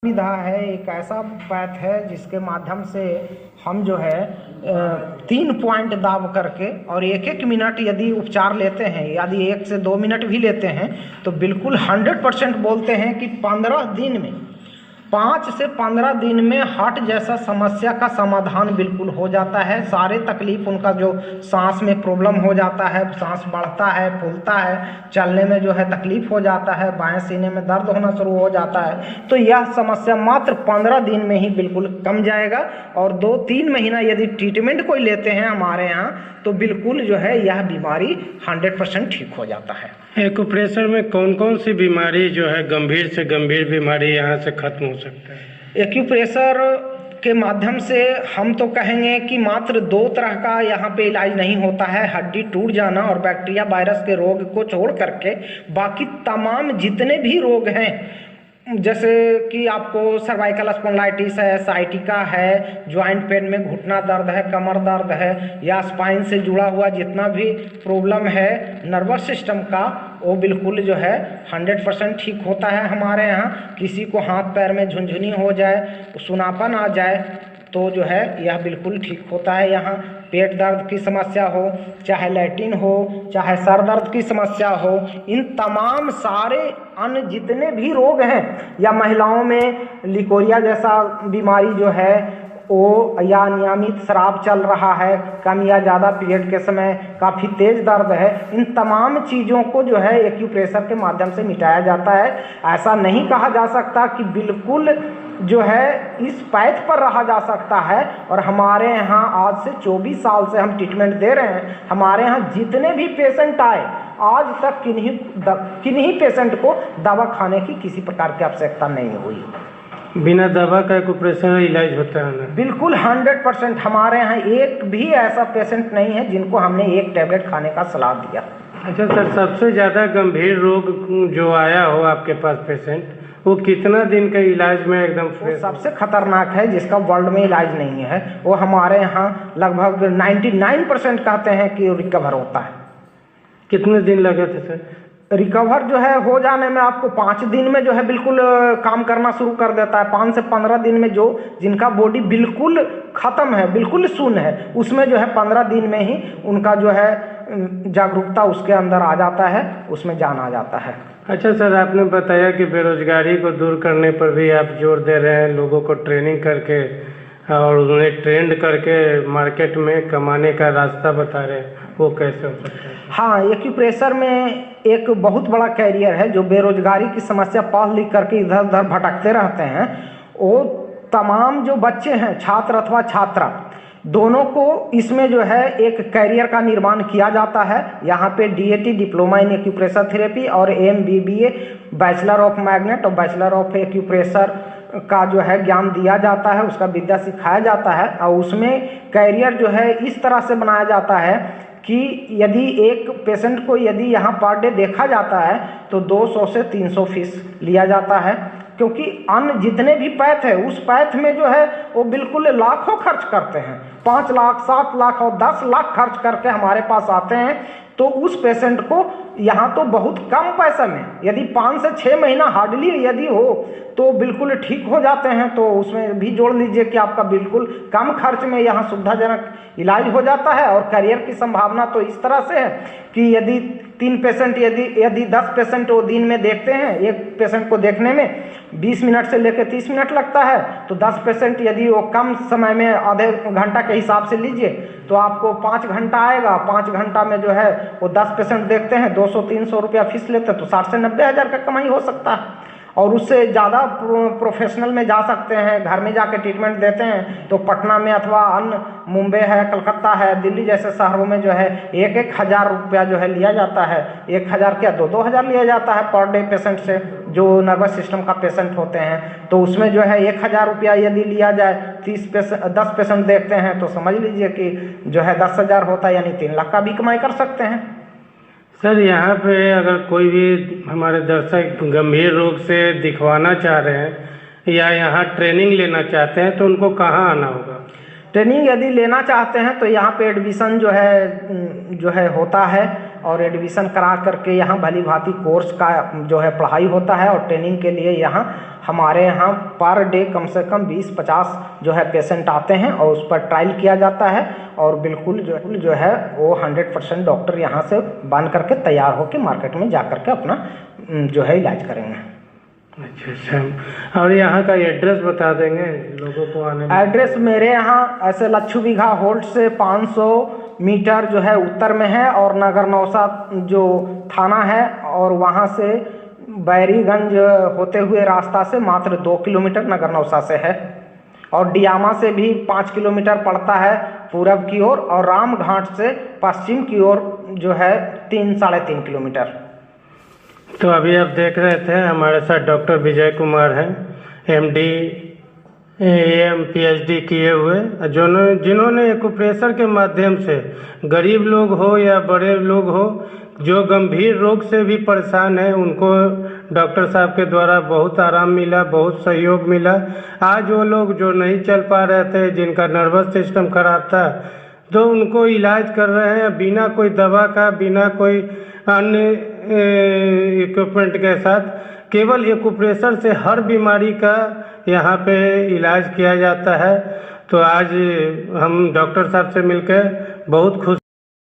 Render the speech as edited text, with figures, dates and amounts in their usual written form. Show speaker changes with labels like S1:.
S1: सुविधा है, एक ऐसा पैथ है जिसके माध्यम से हम जो है 3 पॉइंट दाब करके और 1-1 मिनट यदि उपचार लेते हैं, यदि 1 से 2 मिनट भी लेते हैं तो बिल्कुल 100% बोलते हैं कि 15 दिन में 5 से 15 दिन में हार्ट जैसा समस्या का समाधान बिल्कुल हो जाता है। सारे तकलीफ उनका जो सांस में प्रॉब्लम हो जाता है, सांस बढ़ता है, फूलता है, चलने में जो है तकलीफ हो जाता है, बाएं सीने में दर्द होना शुरू हो जाता है, तो यह समस्या मात्र 15 दिन में ही बिल्कुल कम जाएगा। और 2-3 महीना यदि ट्रीटमेंट कोई लेते हैं हमारे यहाँ तो बिल्कुल जो है यह बीमारी 100% ठीक हो जाता है।
S2: एक्यूप्रेशर में कौन कौन सी बीमारी जो है गंभीर से गंभीर बीमारी यहाँ से खत्म हो सकता है?
S1: एक्यूप्रेशर के माध्यम से हम तो कहेंगे कि मात्र 2 तरह का यहाँ पे इलाज नहीं होता है। हड्डी टूट जाना और बैक्टीरिया वायरस के रोग को छोड़ करके बाकी तमाम जितने भी रोग हैं, जैसे कि आपको सर्वाइकल स्पॉन्डिलाइटिस है, साइटिका है, जॉइंट पेन में घुटना दर्द है, कमर दर्द है, या स्पाइन से जुड़ा हुआ जितना भी प्रॉब्लम है नर्वस सिस्टम का, वो बिल्कुल जो है 100% ठीक होता है हमारे यहाँ। किसी को हाथ पैर में झुनझुनी हो जाए, सुनापन आ जाए तो जो है यह बिल्कुल ठीक होता है यहाँ। पेट दर्द की समस्या हो, चाहे लैट्रिन हो, चाहे सर दर्द की समस्या हो, इन तमाम सारे अन्य जितने भी रोग हैं, या महिलाओं में लिकोरिया जैसा बीमारी जो है वो, या नियमित शराब चल रहा है, कम या ज़्यादा पीरियड के समय काफ़ी तेज दर्द है, इन तमाम चीज़ों को जो है एक्यूप्रेशर के माध्यम से मिटाया जाता है। ऐसा नहीं कहा जा सकता कि बिल्कुल जो है इस पैथ पर रहा जा सकता है। और हमारे यहाँ आज से 24 साल से हम ट्रीटमेंट दे रहे हैं। हमारे यहाँ जितने भी पेशेंट आए आज तक किन्हीं पेशेंट को दवा खाने की किसी प्रकार की आवश्यकता नहीं हुई।
S2: बिना दवा का एक्यूप्रेशर इलाज होता है ना?
S1: बिल्कुल 100%। हमारे यहाँ एक भी ऐसा पेशेंट नहीं है जिनको हमने एक टैबलेट खाने का सलाह दिया।
S2: अच्छा सर, सबसे ज़्यादा गंभीर रोग जो आया हो आपके पास पेशेंट, वो कितना दिन का इलाज में एकदम
S1: वो सबसे खतरनाक है जिसका वर्ल्ड में इलाज नहीं है, वो हमारे यहाँ लगभग 99% कहते हैं कि रिकवर होता है।
S2: कितने दिन लगे थे सर?
S1: रिकवर जो है हो जाने में आपको 5 दिन में जो है बिल्कुल काम करना शुरू कर देता है। 5 से 15 दिन में जो जिनका बॉडी बिल्कुल ख़त्म है, बिल्कुल शून्य है, उसमें जो है 15 दिन में ही उनका जो है जागरूकता उसके अंदर आ जाता है, उसमें जान आ जाता है।
S2: अच्छा सर, आपने बताया कि बेरोजगारी को दूर करने पर भी आप जोर दे रहे हैं, लोगों को ट्रेनिंग करके और उन्हें ट्रेंड करके मार्केट में कमाने का रास्ता बता रहे हैं, वो कैसे हो सकता है?
S1: हाँ, एक्यूप्रेशर में एक बहुत बड़ा कैरियर है। जो बेरोजगारी की समस्या पढ़ लिख करके इधर उधर भटकते रहते हैं, वो तमाम जो बच्चे हैं, छात्र अथवा छात्रा, दोनों को इसमें जो है एक कैरियर का निर्माण किया जाता है। यहाँ पे DAT diploma in acupressure therapy और MBBA बैचलर ऑफ मैग्नेट और बैचलर ऑफ एक्यूप्रेशर का जो है ज्ञान दिया जाता है, उसका विद्या सिखाया जाता है। और उसमें कैरियर जो है इस तरह से बनाया जाता है कि यदि एक पेशेंट को यदि यहाँ पर डे देखा जाता है तो 200 से 300 फीस लिया जाता है, क्योंकि अन्य जितने भी पैथ है उस पैथ में जो है वो बिल्कुल लाखों खर्च करते हैं। 5 लाख, 7 लाख और 10 लाख खर्च करके हमारे पास आते हैं। तो उस पेशेंट को यहाँ तो बहुत कम पैसे में यदि 5 से 6 महीना हार्डली यदि हो तो बिल्कुल ठीक हो जाते हैं। तो उसमें भी जोड़ लीजिए कि आपका बिल्कुल कम खर्च में यहाँ सुविधाजनक इलाज हो जाता है। और करियर की संभावना तो इस तरह से है कि यदि 3 पेशेंट यदि 10 पेशेंट वो दिन में देखते हैं, एक पेशेंट को देखने में 20 मिनट से लेकर 30 मिनट लगता है, तो 10 पेशेंट यदि वो कम समय में आधे घंटा के हिसाब से लीजिए तो आपको 5 घंटा आएगा। 5 घंटा में जो है वो 10 पेशेंट देखते हैं, 200-300 रुपया फीस लेते हैं, तो 60 से 90 हज़ार का कमाई हो सकता है। और उससे ज़्यादा प्रोफेशनल में जा सकते हैं, घर में जाके ट्रीटमेंट देते हैं तो पटना में अथवा अन्य मुंबई है, कलकत्ता है, दिल्ली जैसे शहरों में जो है 1-1 हज़ार रुपया जो है लिया जाता है। 1 हज़ार क्या 2-2 हज़ार लिया जाता है पर डे पेशेंट से, जो नर्वस सिस्टम का पेशेंट होते हैं। तो उसमें जो है 1 हज़ार रुपया यदि लिया जाए, 10 पेशेंट देखते हैं तो समझ लीजिए कि जो है 10 हज़ार होता है, यानी 3 लाख का भी कमाई कर सकते हैं।
S2: सर, यहाँ पे अगर कोई भी हमारे दर्शक गंभीर रोग से दिखवाना चाह रहे हैं या यहाँ ट्रेनिंग लेना चाहते हैं तो उनको कहाँ आना होगा?
S1: ट्रेनिंग यदि लेना चाहते हैं तो यहाँ पे एडमिशन जो है होता है और एडमिशन करा करके यहाँ भली भांति कोर्स का जो है पढ़ाई होता है। और ट्रेनिंग के लिए यहाँ हमारे यहाँ पर डे कम से कम 20-50 जो है पेशेंट आते हैं और उस पर ट्रायल किया जाता है। और बिल्कुल जो है वो 100% डॉक्टर यहाँ से बन करके तैयार होकर मार्केट में जा करके अपना जो है इलाज करेंगे।
S2: अच्छा। और यहाँ का एड्रेस बता देंगे लोगों को आने में?
S1: एड्रेस मेरे यहाँ ऐसे लच्छू बीघा होल्ड से 500 मीटर जो है उत्तर में है, और नगर नौसा जो थाना है और वहाँ से बैरीगंज होते हुए रास्ता से मात्र 2 किलोमीटर नगर नौसा से है। और डियामा से भी 5 किलोमीटर पड़ता है पूरब की ओर, और रामघाट से पश्चिम की ओर जो है 3-3.5 किलोमीटर।
S2: तो अभी आप देख रहे थे हमारे साथ डॉक्टर विजय कुमार हैं, MD AM PhD किए हुए, जिन्होंने एक्यूप्रेशर के माध्यम से गरीब लोग हो या बड़े लोग हो जो गंभीर रोग से भी परेशान है, उनको डॉक्टर साहब के द्वारा बहुत आराम मिला, बहुत सहयोग मिला। आज वो लोग जो नहीं चल पा रहे थे, जिनका नर्वस सिस्टम खराब था, तो उनको इलाज कर रहे हैं बिना कोई दवा का, बिना कोई अन्य इक्विपमेंट के साथ। केवल एक्यूप्रेशर से हर बीमारी का यहाँ पे इलाज किया जाता है। तो आज हम डॉक्टर साहब से मिलकर बहुत खुश